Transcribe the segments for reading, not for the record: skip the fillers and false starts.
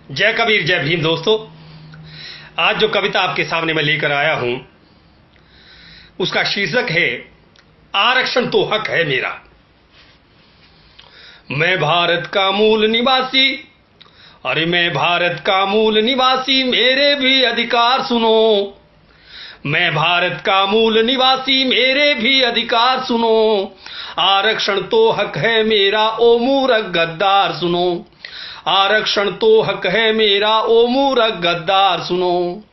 जय कबीर जय भीम। दोस्तों, आज जो कविता आपके सामने मैं लेकर आया हूं उसका शीर्षक है आरक्षण तो हक है मेरा। मैं भारत का मूल निवासी, अरे मैं भारत का मूल निवासी, मेरे भी अधिकार सुनो। मैं भारत का मूल निवासी, मेरे भी अधिकार सुनो। आरक्षण तो हक है मेरा, ओ मूर्ख गद्दार सुनो। आरक्षण तो हक है मेरा, ओ मूर्ख गद्दार सुनो।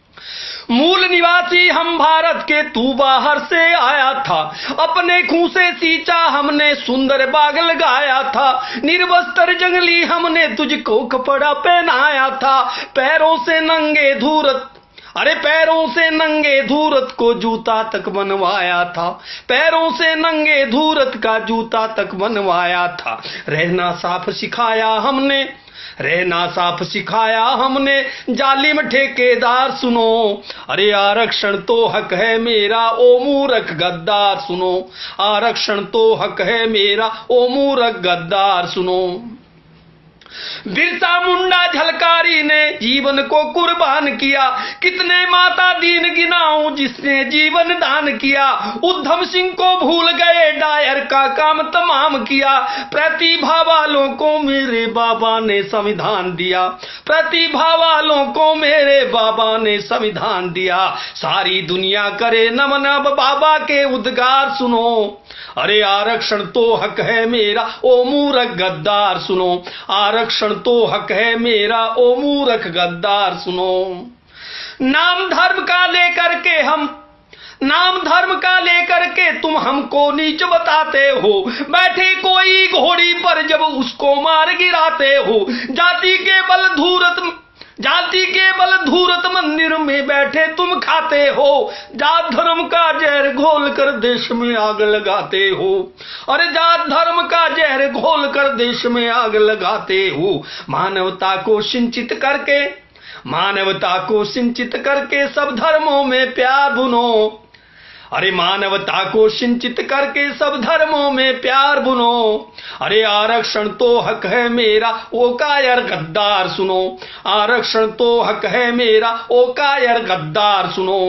मूल निवासी हम भारत के, तू बाहर से आया था। अपने खून से सींचा हमने सुंदर बाग लगाया था। निर्वस्त्र जंगली हमने तुझको कपड़ा पहनाया था। पैरों से नंगे धूरत, अरे पैरों से नंगे धूरत को जूता तक बनवाया था। पैरों से नंगे धूरत का जूता तक बनवाया था। रहना साफ सिखाया हमने, रहना साफ सिखाया हमने, जालिम ठेकेदार सुनो। अरे आरक्षण तो हक है मेरा, ओ मूर्ख गद्दार सुनो। आरक्षण तो हक है मेरा, ओ मूर्ख गद्दार सुनो। बिरसा मुंडा झलकारी ने जीवन को कुर्बान किया। कितने माता दीन गिनाऊं जिसने जीवन दान किया। उद्धम सिंह को भूल गए, डायर का काम तमाम किया। प्रतिभा वालों को मेरे बाबा ने संविधान दिया। प्रतिभा वालों को मेरे बाबा ने संविधान दिया। सारी दुनिया करे नमन, अब बाबा के उद्गार सुनो। अरे आरक्षण तो हक है मेरा, ओ मूर्ख गद्दार सुनो। आरक्षण तो हक है मेरा, ओ मूर्ख गद्दार सुनो। नाम धर्म का लेकर के हम, नाम धर्म का लेकर के तुम हमको नीच बताते हो। बैठे कोई घोड़ी पर जब उसको मार गिराते हो। जाति के बल धूरत, जाति के बल धूरत मंदिर में बैठे तुम खाते हो। जात धर्म का जहर घोल कर देश में आग लगाते हो। और जात धर्म का जहर घोल कर देश में आग लगाते हो। मानवता को सिंचित करके, मानवता को सिंचित करके सब धर्मों में प्यार बुनो। अरे मानवता को सिंचित करके सब धर्मों में प्यार बुनो। अरे आरक्षण तो हक है मेरा, ओ कायर गद्दार सुनो। आरक्षण तो हक है मेरा, ओ कायर गद्दार सुनो।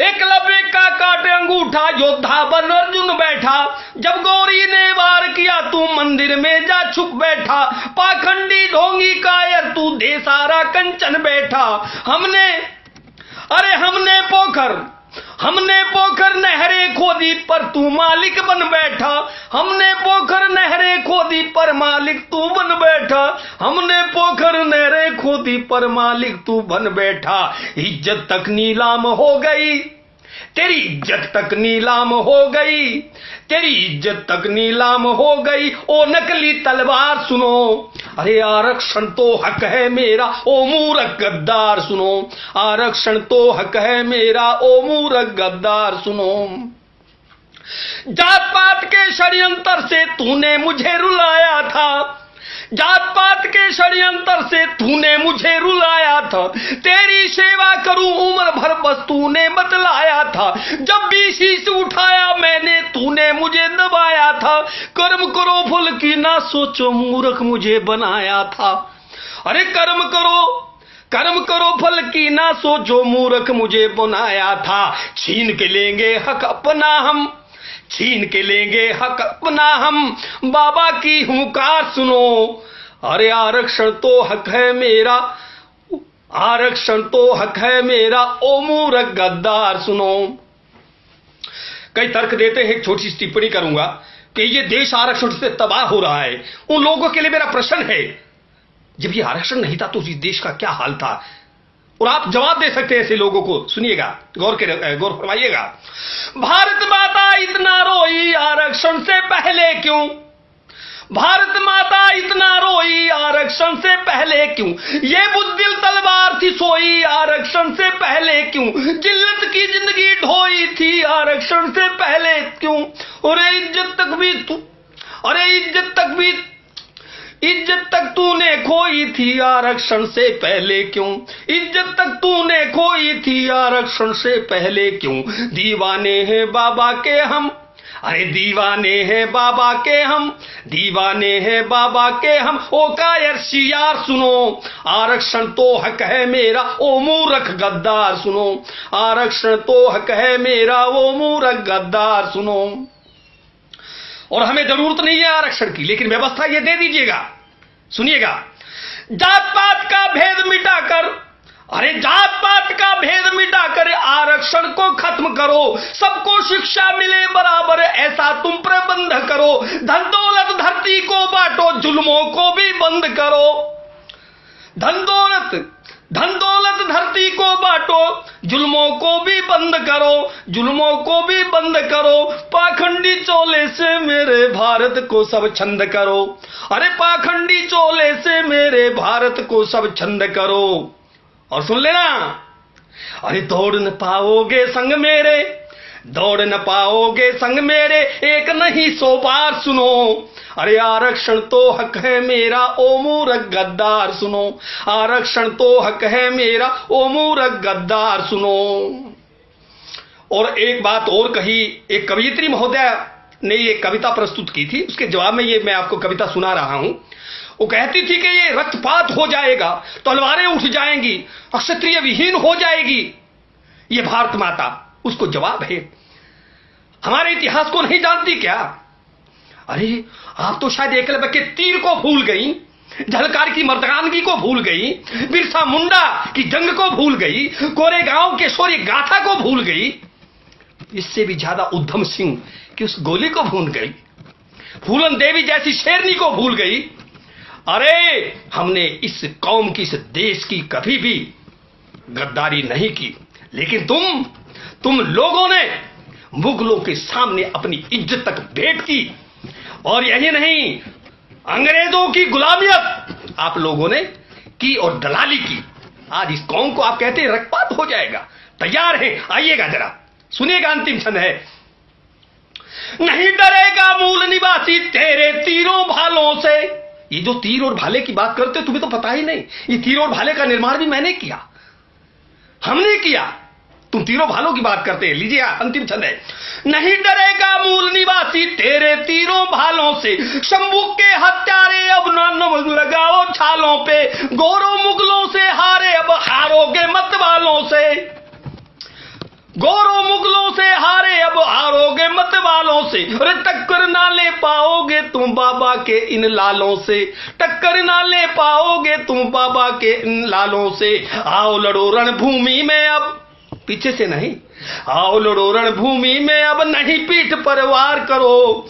एकलव्य का काटे अंगूठा, योद्धा बन अर्जुन बैठा। जब गौरी ने वार किया तू मंदिर में जा छुप बैठा। पाखंडी ढोंगी कायर तू दे सारा कंचन बैठा। हमने, अरे हमने पोखर नहरें खोदी पर तू मालिक बन बैठा। हमने पोखर नहरें खोदी पर मालिक तू बन बैठा। हमने पोखर नहरें खोदी पर मालिक तू बन बैठा। इज्जत तक नीलाम हो गई, तेरी इज्जत तक नीलाम हो गई। तेरी इज्जत तक नीलाम हो गई, ओ नकली तलवार सुनो। अरे आरक्षण तो हक है मेरा, ओ मूर्ख गद्दार सुनो। आरक्षण तो हक है मेरा, ओ मूर्ख गद्दार सुनो। जात पात के षड्यंत्र से तूने मुझे रुलाया था। जात पात के षड्यंत्र से तूने मुझे रुलाया था। तेरी सेवा करूं उम्र भर बस तूने बतलाया था। जब भी शीश उठाया मैंने तूने मुझे दबाया था। कर्म करो फल की ना सोचो, मूर्ख मुझे बनाया था। अरे कर्म करो फल की ना सोचो, मूर्ख मुझे बनाया था। छीन के लेंगे हक अपना हम, छीन के लेंगे हक अपना हम। बाबा की हुंकार सुनो। अरे आरक्षण तो हक है मेरा, आरक्षण तो हक है मेरा, ओ मूर्ख गद्दार सुनो। कई तर्क देते हैं, एक छोटी सी टिप्पणी करूंगा कि ये देश आरक्षण से तबाह हो रहा है। उन लोगों के लिए मेरा प्रश्न है, जब ये आरक्षण नहीं था तो इस देश का क्या हाल था? और आप जवाब दे सकते हैं ऐसे लोगों को। सुनिएगा, गौर फरमाइएगा। भारत माता इतना रोई आरक्षण से पहले क्यों? भारत माता इतना रोई आरक्षण से पहले क्यों? ये बुद्धिल तलवार थी सोई आरक्षण से पहले क्यों? जिल्लत की जिंदगी ढोई थी आरक्षण से पहले क्यों? अरे इज्जत तक तूने खोई थी आरक्षण से पहले क्यों? इज्जत तक तूने खोई थी आरक्षण से पहले क्यों? दीवाने हैं बाबा के हम, अरे दीवाने हैं बाबा के हम, दीवाने हैं बाबा के हम, ओ कायर शियार सुनो, आरक्षण तो हक है मेरा, ओ मूर्ख गद्दार सुनो, आरक्षण तो हक है मेरा, ओ मूर्ख गद्दार सुनो। और हमें जरूरत नहीं है आरक्षण की, लेकिन व्यवस्था ये दे दीजिएगा। सुनिएगा, जात पात का भेद मिटाकर, अरे जात पात का भेद मिटाकर आरक्षण को खत्म करो, सबको शिक्षा मिले बराबर ऐसा तुम प्रबंध करो, धन दौलत धरती को बांटो, जुल्मों को भी बंद करो, धन दौलत धरती को बांटो, जुल्मों को भी बंद करो, जुल्मों को भी बंद करो, पाखंडी चोले से मेरे भारत को सब छंद करो, अरे पाखंडी चोले से मेरे भारत को सब छंद करो। और सुन लेना, अरे दौड़ न पाओगे संग मेरे, दौड़ न पाओगे संग मेरे, एक नहीं 100 बार सुनो, अरे आरक्षण तो हक है मेरा, ओ मूर्ख गद्दार सुनो, आरक्षण तो हक है मेरा, ओ मूर्ख गद्दार सुनो। और एक बात और कही, एक कवयित्री महोदय ने ये कविता प्रस्तुत की थी, उसके जवाब में ये मैं आपको कविता सुना रहा हूं। वो कहती थी कि ये रक्तपात हो जाएगा, तलवारें उठ जाएंगी, क्षत्रिय विहीन हो जाएगी ये भारत माता। उसको जवाब है, हमारे इतिहास को नहीं जानती क्या? अरे आप तो शायद एकलव्य के तीर को भूल गई, झलकार की मर्दानगी को भूल गई, बिरसा मुंडा की जंग को भूल गई, कोरेगांव के शौर्य गाथा को भूल गई, इससे भी ज्यादा उधम सिंह की उस गोली को भूल गई, फूलन देवी जैसी शेरनी को भूल गई। अरे हमने इस कौम की, इस देश की कभी भी गद्दारी नहीं की, लेकिन तुम लोगों ने मुगलों के सामने अपनी इज्जत तक भेंट की, और यही नहीं, अंग्रेजों की गुलामियत आप लोगों ने की और दलाली की। आज इस कौम को आप कहते हैं रक्तपात हो जाएगा, तैयार है, आइएगा जरा सुनिएगा, अंतिम क्षण है। नहीं डरेगा मूल निवासी तेरे तीरों भालों से, ये जो तीर और भाले की बात करते तुम्हें तो पता ही नहीं, ये तीर और भाले का निर्माण भी मैंने किया, हमने किया, तुम तीरों भालों की बात करते हैं। लीजिए अंतिम छंद है, नहीं डरेगा मूल निवासी तेरे तीरों भालों से, शंभू के हत्यारे अब न लगाओ छालों पे, गोरों मुगलों से हारे अब हारोगे मत वालों से, गोरों मुगलों से हारे अब हारोगे मत वालों से, अरे टक्कर ना ले पाओगे तुम बाबा के इन लालों से, टक्कर ना ले पाओगे तुम बाबा के इन लालों से। आओ लड़ो रणभूमि में अब, पीछे से नहीं, आओ लड़ो रणभूमि में अब, नहीं पीठ पर वार करो,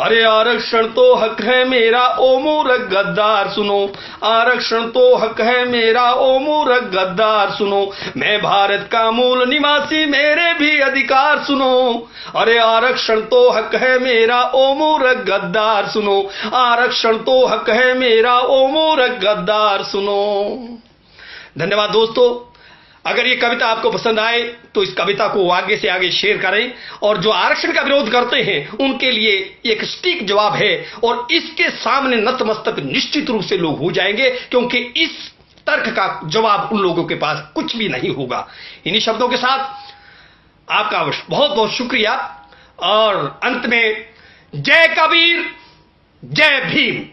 अरे आरक्षण तो हक है मेरा, ओ मूर्ख गद्दार सुनो, आरक्षण तो हक है मेरा, ओ मूर्ख गद्दार सुनो, मैं भारत का मूल निवासी मेरे भी अधिकार सुनो, अरे आरक्षण तो हक है मेरा, ओ मूर्ख गद्दार सुनो, आरक्षण तो हक है मेरा, ओ मूर्ख गद्दार सुनो। धन्यवाद दोस्तों, अगर ये कविता आपको पसंद आए तो इस कविता को आगे से आगे शेयर करें, और जो आरक्षण का विरोध करते हैं उनके लिए एक सटीक जवाब है, और इसके सामने नतमस्तक निश्चित रूप से लोग हो जाएंगे, क्योंकि इस तर्क का जवाब उन लोगों के पास कुछ भी नहीं होगा। इन्हीं शब्दों के साथ आपका बहुत बहुत शुक्रिया, और अंत में जय कबीर, जय भीम।